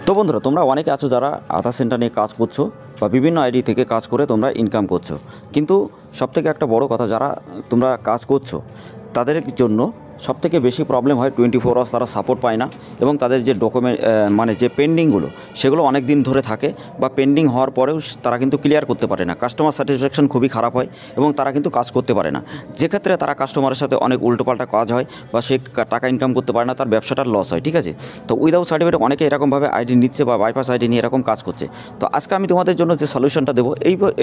তো বন্ধুরা, তোমরা অনেকে আছো যারা আধার সেন্টার নিয়ে কাজ করছো বা বিভিন্ন আইডি থেকে কাজ করে তোমরা ইনকাম করছো, কিন্তু সবথেকে একটা বড় কথা, যারা তোমরা কাজ করছো তাদের জন্য সবথেকে বেশি প্রবলেম হয় 24 আওয়ার্স তারা সাপোর্ট পায় না, এবং তাদের যে ডকুমেন্ট মানে যে পেন্ডিংগুলো সেগুলো অনেক দিন ধরে থাকে, বা পেন্ডিং হওয়ার পরেও তারা কিন্তু ক্লিয়ার করতে পারে না। কাস্টমার স্যাটিসফ্যাকশন খুবই খারাপ হয় এবং তারা কিন্তু কাজ করতে পারে না, যেক্ষেত্রে তারা কাস্টমারের সাথে অনেক উল্টোপাল্টা কাজ হয় বা সে টাকা ইনকাম করতে পারে না, তার ব্যবসাটার লস হয়। ঠিক আছে, তো উইদাউট সার্টিফিকেট অনেকে এরকমভাবে আইডি নিচ্ছে বা বাইপাস আইডি নিয়ে এরকম কাজ করছে। তো আজকে আমি তোমাদের জন্য যে সলিউশনটা দেবো,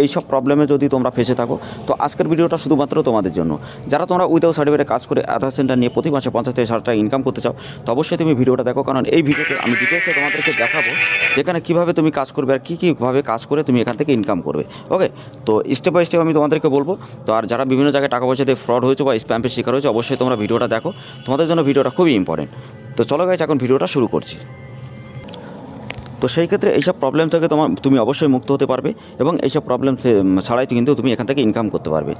এই সব প্রবলেমে যদি তোমরা ফেসে থাকো, তো আজকের ভিডিওটা শুধুমাত্র তোমাদের জন্য। যারা তোমরা উইদাউট সার্টিফিকেটে কাজ করে আধার সেন্টার নিয়ে প্রতি মাসে 50 থেকে 60 টাকা ইনকাম করতে চাও, তো অবশ্যই তুমি ভিডিওটা দেখো, কারণ এই ভিডিওতে আমি ডিটেলসে তোমাদেরকে দেখাবো যেখানে কীভাবে তুমি কাজ করবে আর কীভাবে কাজ করে তুমি এখান থেকে ইনকাম করবে। ওকে, তো স্টেপ বাই স্টেপ আমি তোমাদেরকে বলবো। তো আর যারা বিভিন্ন জায়গায় টাকা পয়সা দিয়ে ফ্রড হয়েছে বা স্প্যামের শিকার হয়েছে, অবশ্যই তোমরা ভিডিওটা দেখো, তোমাদের জন্য ভিডিওটা খুবই ইম্পর্টেন্ট। তো চলো গাইস, এখন ভিডিওটা শুরু করছি। তো সেই ক্ষেত্রে এইসব প্রবলেম থেকে তুমি অবশ্যই মুক্ত হতে পারবে, এবং এইসব প্রবলেম ছাড়াই কিন্তু তুমি এখান থেকে ইনকাম করতে পারবে।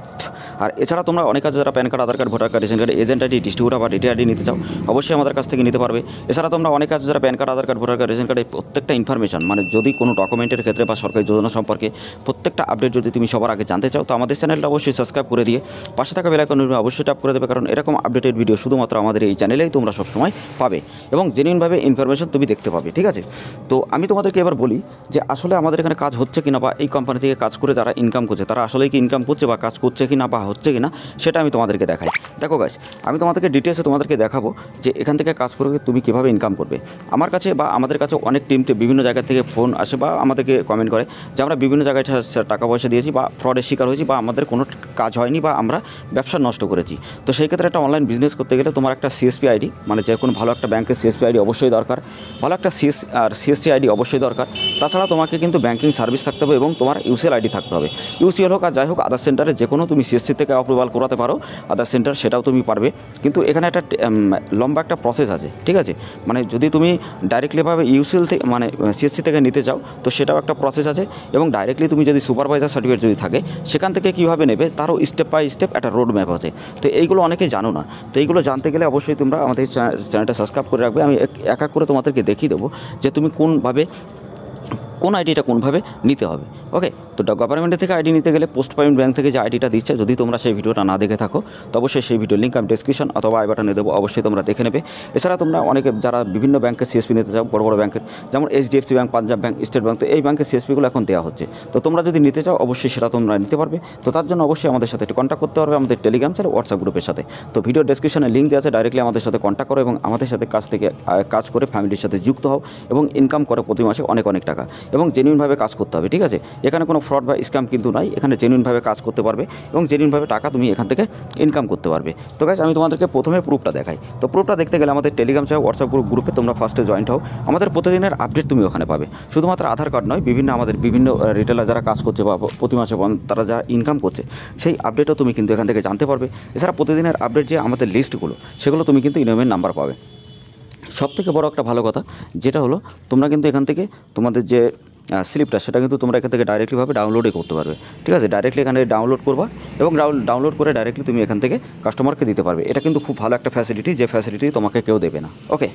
আর এছাড়া তোমরা অনেক আছে যারা PAN card, Aadhaar card, voter card, ration card, agent ID, distributor বা রিটেল আইডি নিতে চাও, অবশ্যই আমাদের কাছ থেকে নিতে পারবে। এছাড়া তোমরা অনেক আছে যারা PAN card, Aadhaar card, voter card, ration কার্ডের প্রত্যেকটা ইনফরমেশন, মানে যদি কোনো ডকুমেন্টের ক্ষেত্রে বা সরকারি যোজনা সম্পর্কে প্রত্যেকটা আপডেট যদি তুমি সবার আগে জানতে চাও, তো আমাদের চ্যানেলটা অবশ্যই সাবস্ক্রাইব করে দিয়ে পাশে থাকা বেল আইকন অবশ্যই ট্যাপ করে দেবে, কারণ এরকম আপডেটেড ভিডিও শুধুমাত্র আমাদের এই চ্যানেলেই তোমরা সবসময় পাবে এবং জেনুইনভাবে ইনফরমেশন তুমি দেখতে পাবে। ঠিক আছে, তো আমি তোমাদেরকে এবার বলি যে আসলে আমাদের এখানে কাজ হচ্ছে কিনা, বা এই কোম্পানি থেকে কাজ করে যারা ইনকাম করছে তারা আসলেই কি ইনকাম করছে বা কাজ করছে কিনা বা হচ্ছে কিনা, সেটা আমি তোমাদেরকে দেখাই। দেখো গাইস, আমি তোমাদেরকে ডিটেলসে তোমাদেরকে দেখাবো যে এখান থেকে কাজ করে তুমি কীভাবে ইনকাম করবে। আমার কাছে বা আমাদের কাছে অনেক টিমতে বিভিন্ন জায়গা থেকে ফোন আসে বা আমাদেরকে কমেন্ট করে যে আমরা বিভিন্ন জায়গায় টাকা পয়সা দিয়েছি বা ফ্রডের শিকার হয়েছি, বা আমাদের কোনো কাজ হয়নি বা আমরা ব্যবসা নষ্ট করেছি। তো সেই ক্ষেত্রে একটা অনলাইন বিজনেস করতে গেলে তোমার একটা সিএসপি আইডি, মানে যে কোনো ভালো একটা ব্যাংকের সিএসপি আইডি অবশ্যই দরকার, ভালো একটা সিএসসি আইডি অবশ্যই দরকার। তাছাড়া তোমাকে কিন্তু ব্যাংকিং সার্ভিস থাকতে হবে এবং তোমার ইউসিএল আইডি থাকতে হবে। ইউসিএল হোক আর যাই হোক, আধার সেন্টারে যে কোনো তুমি সিএসসি থেকে অ্যাপ্রুভাল করাতে পারো, আধার সেন্টার সেটাও তুমি পারবে, কিন্তু এখানে একটা লম্বা একটা প্রসেস আছে। ঠিক আছে, মানে যদি তুমি ডাইরেক্টলিভাবে ইউসিএল থেকে মানে সিএসসি থেকে নিতে চাও, তো সেটাও একটা প্রসেস আছে, এবং ডাইরেক্টলি তুমি যদি সুপারভাইজার সার্টিফিকেট যদি থাকে সেখান থেকে কীভাবে নেবে তারও স্টেপ বাই স্টেপ একটা রোড ম্যাপ আছে। তো এইগুলো অনেকেই জানো না, তো এইগুলো জানতে গেলে অবশ্যই তোমরা আমাদের চ্যানেলটা সাবস্ক্রাইব করে রাখবে। আমি এক এক করে তোমাদেরকে দেখিয়ে দেবো যে তুমি কোন আইডিটা কোনভাবে নিতে হবে। ওকে, তো গভর্নমেন্টের থেকে আইডি নিতে গেলে পোস্ট পেমেন্ট ব্যাংক থেকে যে আইডিটা দিচ্ছে, যদি তোমরা সেই ভিডিওটা না দেখে থাকো, তো অবশ্যই সেই ভিডিও লিঙ্ক আমি ডেসক্রিপশন অথবা আই বাটনে দেবো, অবশ্যই তোমরা দেখে নেবে। এছাড়া তোমরা অনেকে যারা বিভিন্ন ব্যাংকের সিএসপি নিতে চাও, বড় বড় ব্যাংকের, যেমন HDFC bank, Punjab bank, state bank, তো এই ব্যাংকের সিএসপিগুলো এখন দেওয়া হচ্ছে। তো তোমরা যদি নিতে চাও অবশ্যই সেটা তোমরা নিতে পারবে। তো তার জন্য অবশ্যই আমাদের সাথে একটু কন্ট্যাক্ট করতে পারবে আমাদের টেলিগ্রাম চ্যানেল, হোয়াটসঅ্যাপ গ্রুপের সাথে। তো ভিডিও ডেসক্রিপশনে লিঙ্ক দেওয়া আছে, ডাইরেক্টলি আমাদের সাথে কন্ট্যাক্ট করো এবং আমাদের সাথে কাজ করে ফ্যামিলির সাথে যুক্ত হও এবং ইনকাম করো প্রতি মাসে অনেক টাকা, এবং জেনুইনভাবে কাজ করতে হবে। ঠিক আছে, এখানে কোনো ফ্রড বা স্ক্যাম কিন্তু নাই, এখানে জেনুইনভাবে কাজ করতে পারবে এবং জেনুইনভাবে টাকা তুমি এখান থেকে ইনকাম করতে পারবে। তো গাইস, আমি তোমাদেরকে প্রথমে প্রুফটা দেখাই। তো প্রুফটা দেখতে গেলে আমাদের টেলিগ্রাম চ্যানেল, হোয়াটসঅ্যাপ গ্রুপে তোমরা ফার্স্টে জয়েন্ট হও। আমাদের প্রতিদিনের আপডেট তুমি ওখানে পাবে। শুধুমাত্র আধার কার্ড নয়, আমাদের বিভিন্ন রিটেলার যারা কাজ করছে বা প্রতি মাসে তারা যা ইনকাম করছে সেই আপডেটও তুমি কিন্তু এখান থেকে জানতে পারবে। এছাড়া প্রতিদিনের আপডেট যে আমাদের লিস্টগুলো, সেগুলো তুমি কিন্তু ইনোভের নাম্বার পাবে। সবথেকে বড় একটা ভালো কথা যেটা হলো, তোমরা কিন্তু এখান থেকে তোমাদের যে স্লিপটা, সেটা কিন্তু তোমরা এখান থেকে ডাইরেক্টলিভাবে ডাউনলোডই করতে পারবে। ঠিক আছে, ডাইরেক্টলি এখানে ডাউনলোড করবা এবং ডাউনলোড করে ডাইরেক্টলি তুমি এখান থেকে কাস্টমারকে দিতে পারবে। এটা কিন্তু খুব ভালো একটা ফ্যাসিলিটি, যে ফ্যাসিলিটি তোমাকে কেউ দেবে না। ওকে,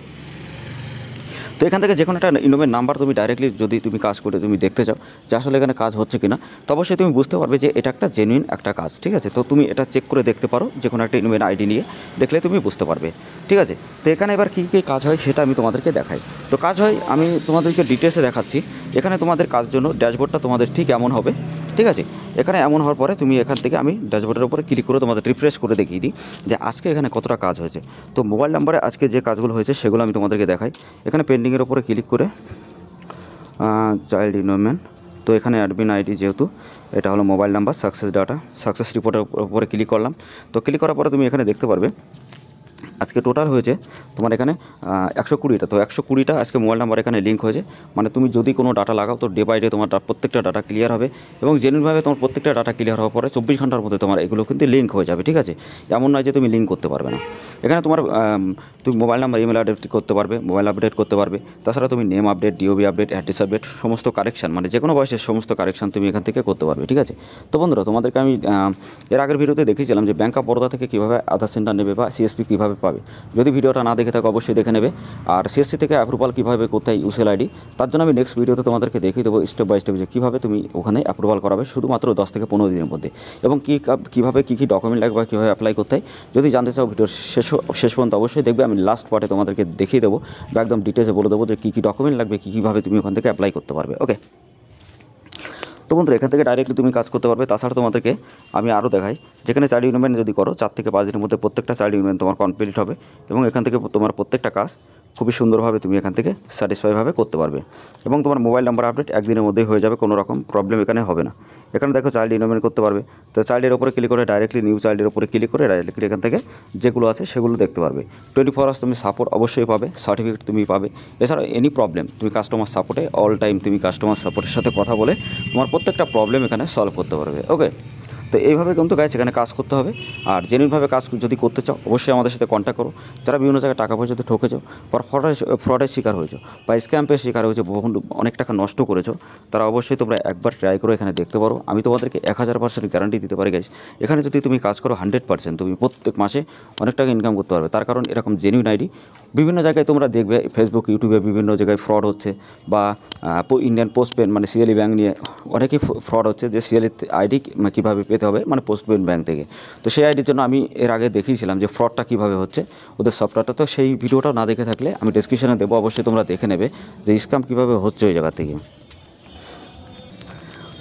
তো এখান থেকে যে কোনো একটা ইনোভের নাম্বার তুমি ডাইরেক্টলি যদি তুমি কাজ করে তুমি দেখতে চাও যে আসলে এখানে কাজ হচ্ছে কিনা, তো অবশ্যই তুমি বুঝতে পারবে যে এটা একটা জেনুইন একটা কাজ। ঠিক আছে, তো তুমি এটা চেক করে দেখতে পারো, যে কোনো একটা ইনোভের আইডি নিয়ে দেখলে তুমি বুঝতে পারবে। ঠিক আছে, তো এখানে এবার কী কাজ হয় সেটা আমি তোমাদেরকে দেখাই। তো কাজ হয়, আমি তোমাদেরকে ডিটেলসে দেখাচ্ছি। এখানে তোমাদের কাজ জন্য ড্যাশবোর্ডটা তোমাদের ঠিক এমন হবে। ঠিক আছে, এখানে এমন হওয়ার পরে তুমি এখান থেকে, আমি ড্যাশবোর্ডের উপরে ক্লিক করে তোমাদের রিফ্রেশ করে দেখিয়ে দিই যে আজকে এখানে কতটা কাজ হয়েছে। তো মোবাইল নাম্বারে আজকে যে কাজগুলো হয়েছে সেগুলো আমি তোমাদেরকে দেখাই। এখানে পেন্ডিংয়ের উপরে ক্লিক করে চাইল্ড ইনভলভমেন্ট, তো এখানে অ্যাডমিন আইডি, যেহেতু এটা হলো মোবাইল নাম্বার, সাকসেস রিপোর্টের উপরে ক্লিক করলাম। তো ক্লিক করার পরে তুমি এখানে দেখতে পারবে আজকে টোটাল হয়েছে তোমার এখানে 120টা। তো 120টা আজকে মোবাইল নাম্বার এখানে লিঙ্ক হয়েছে। মানে তুমি যদি কোনো ডাটা লাগাও, তো ডে বাই ডে তোমার প্রত্যেকটা ডাটা ক্লিয়ার হবে, এবং জেনুইনভাবে তোমার প্রত্যেকটা ডাটা ক্লিয়ার হওয়ার পরে 24 ঘন্টার মধ্যে তোমার এগুলো কিন্তু লিঙ্ক হয়ে যাবে। ঠিক আছে, এমন নয় যে তুমি লিঙ্ক করতে পারবে না। এখানে তোমার তুমি মোবাইল নাম্বার, ইমেল আপডেট করতে পারবে, মোবাইল আপডেট করতে পারবে। তাছাড়া তুমি name update, DOB update, address update, সমস্ত কারেকশান, মানে যে কোনো বয়সের সমস্ত কারেকশান তুমি এখান থেকে করতে পারবে। ঠিক আছে, তো বন্ধুরা, তোমাদেরকে আমি এর আগের ভিডিওতে দেখিয়েছিলাম যে ব্যাংক অফ বরোদা থেকে কীভাবে আধার সেন্টার নেবে বা সিএসপি কীভাবে পাবে। পাবে। যদি ভিডিওটা না দেখে থাকো অবশ্যই দেখে নেবে। আর সিএসসি থেকে অ্যাপ্রুভাল কীভাবে করতে হয় ইউসেল আইডি, তার জন্য আমি নেক্সট ভিডিওতে তোমাদেরকে দেখিয়ে দেবো স্টেপ বাই স্টেপ যে কীভাবে তুমি ওখানে অ্যাপ্রুভাল করাবে শুধুমাত্র 10 থেকে 15 দিনের মধ্যে, এবং কীভাবে কী ডকুমেন্ট লাগবে, কীভাবে অ্যাপ্লাই করতে হয়। যদি জানতে চাও ভিডিওর শেষ পর্যন্ত অবশ্যই দেখবে। আমি লাস্ট পার্টে তোমাদেরকে দেখিয়ে দেবো বা একদম ডিটেলসে বলে দেবো যে কী ডকুমেন্ট লাগবে, কীভাবে তুমি ওখান থেকে অ্যাপ্লাই করতে পারবে। ওকে, তো বন্ধুরা এখান থেকে ডাইরেক্টলি তুমি কাজ করতে পারবে। তাছাড়া তোমাদেরকে আমি আরও দেখাই, যেখানে চাইল্ড ইউনিয়ন যদি করো 4 থেকে 5 দিনের মধ্যে প্রত্যেকটা চাইল্ড ইউনিয়ন তোমার কমপ্লিট হবে, এবং এখান থেকে তোমার প্রত্যেকটা কাজ খুবই সুন্দরভাবে তুমি এখান থেকে স্যাটিসফাইভাবে করতে পারবে, এবং তোমার মোবাইল নাম্বার আপডেট একদিনের মধ্যেই হয়ে যাবে, কোনো রকম প্রবলেম এখানে হবে না। এখানে দেখো চাইল্ড ইউনিয়ন করতে পারবে, তো চাইল্ডের ওপরে ক্লিক করে ডাইরেক্টলি নিউ চাইল্ডের ওপরে ক্লিক করে ডাইরেক্টলি এখান থেকে যেগুলো আছে সেগুলো দেখতে পারবে। 24 আওয়ার্স তুমি সাপোর্ট অবশ্যই পাবে, সার্টিফিকেট তুমি পাবে। এছাড়া এনি প্রবলেম তুমি কাস্টমার সাপোর্টে অল টাইম তুমি কাস্টমার সাপোর্টের সাথে কথা বলে তোমার প্রত্যেকটা প্রবলেম এখানে সলভ করতে পারবে। ওকে, তো এইভাবে কিন্তু গাইজ এখানে কাজ করতে হবে। আর জেনুইনভাবে কাজ যদি করতে চাও অবশ্যই আমাদের সাথে কন্ট্যাক্ট করো। যারা বিভিন্ন জায়গায় টাকা পয়সাতে ঠকেছো বা ফ্রডের শিকার হয়েছো বা স্ক্যাম্পের শিকার হয়েছো, অনেক টাকা নষ্ট করেছো, তারা অবশ্যই তোমরা একবার ট্রাই করো, এখানে দেখতে পারো। আমি তোমাদেরকে 1000% গ্যারান্টি দিতে পারি গাইজ, এখানে যদি তুমি কাজ করো 100% তুমি প্রত্যেক মাসে অনেক টাকা ইনকাম করতে পারবে। তার কারণ এরকম জেনুইন আইডি বিভিন্ন জায়গায় তোমরা দেখবে, ফেসবুক ইউটিউবে বিভিন্ন জায়গায় ফ্রড হচ্ছে, বা ইন্ডিয়ান পোস্ট পেমেন্ট মানে সিএলই ব্যাঙ্ক নিয়ে অনেকেই ফ্রড হচ্ছে, যে সিএলই আইডি কীভাবে পেতে হবে মানে পোস্ট পেমেন্ট ব্যাঙ্ক থেকে। তো সেই আইডির জন্য আমি এর আগে দেখিয়েছিলাম যে ফ্রডটা কীভাবে হচ্ছে ওদের সফটওয়্যারটা। তো সেই ভিডিওটাও না দেখে থাকলে আমি ডেসক্রিপশনে দেবো, অবশ্যই তোমরা দেখে নেবে যে স্ক্যাম কীভাবে হচ্ছে ওই জায়গা থেকে।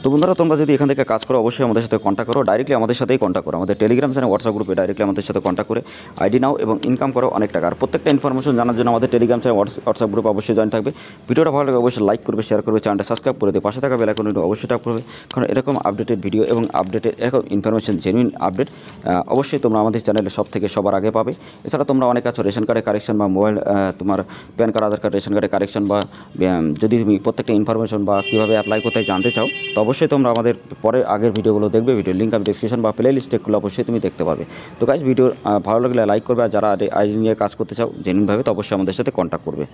তো বন্ধুরা তোমরা যদি এখান থেকে কাজ করো অবশ্যই আমাদের সাথে কন্ট্যাক্ট করো, ডাইরেক্টলি আমাদের সাথেই কন্ট্যাক্ট করো। আমাদের টেলিগ্রাম চ্যানেল হোয়াটসঅ্যাপ গ্রুপে ডাইরেক্টলি আমাদের সাথে কন্ট্যাক্ট করে আইডি নাও এবং ইনকাম করো অনেক টাকা। আর প্রত্যেকটা ইনফরমেশন জানার জন্য আমাদের টেলিগ্রাম চ্যানেল হোয়াটসঅ্যাপ গ্রুপে অবশ্যই জয়েন থাকবে। ভিডিওটা ভালো লাগে অবশ্যই লাইক করবে, শেয়ার করবে, চ্যানেলটা সাবস্ক্রাইব করে দিয়ে পাশে থাকা বেল আইকনটি অবশ্যই ট্যাপ করবে, কারণ এরকম আপডেটেড ভিডিও এবং আপডেটেড এরকম ইনফরমেশন জেনুইন আপডেট অবশ্যই তোমরা আমাদের চ্যানেলে সবার আগে পাবে। এছাড়া তোমরা অনেক আছো রেশন কার্ডের কারেকশন বা মোবাইল তোমার pan card, Aadhaar card, ration কার্ডের কারেকশন, বা যদি তুমি প্রত্যেকটা ইনফরমেশন বা কীভাবে অ্যাপ্লাই করতে জানতে চাও, তো অবশ্যই তোমরা আমাদের পরে আগের ভিডিওগুলো দেখবে। ভিডিও লিঙ্ক আমি ডিসক্রিপশন বা প্লে লিস্টেগুলো অবশ্যই তুমি দেখতে পারবে। তো গাইজ ভিডিও ভালো লাগলে লাইক করবে, আর যারা আইডি নিয়ে কাজ করতে চাও জেনুইনভাবে তো অবশ্যই আমাদের সাথে কন্ট্যাক্ট করবে।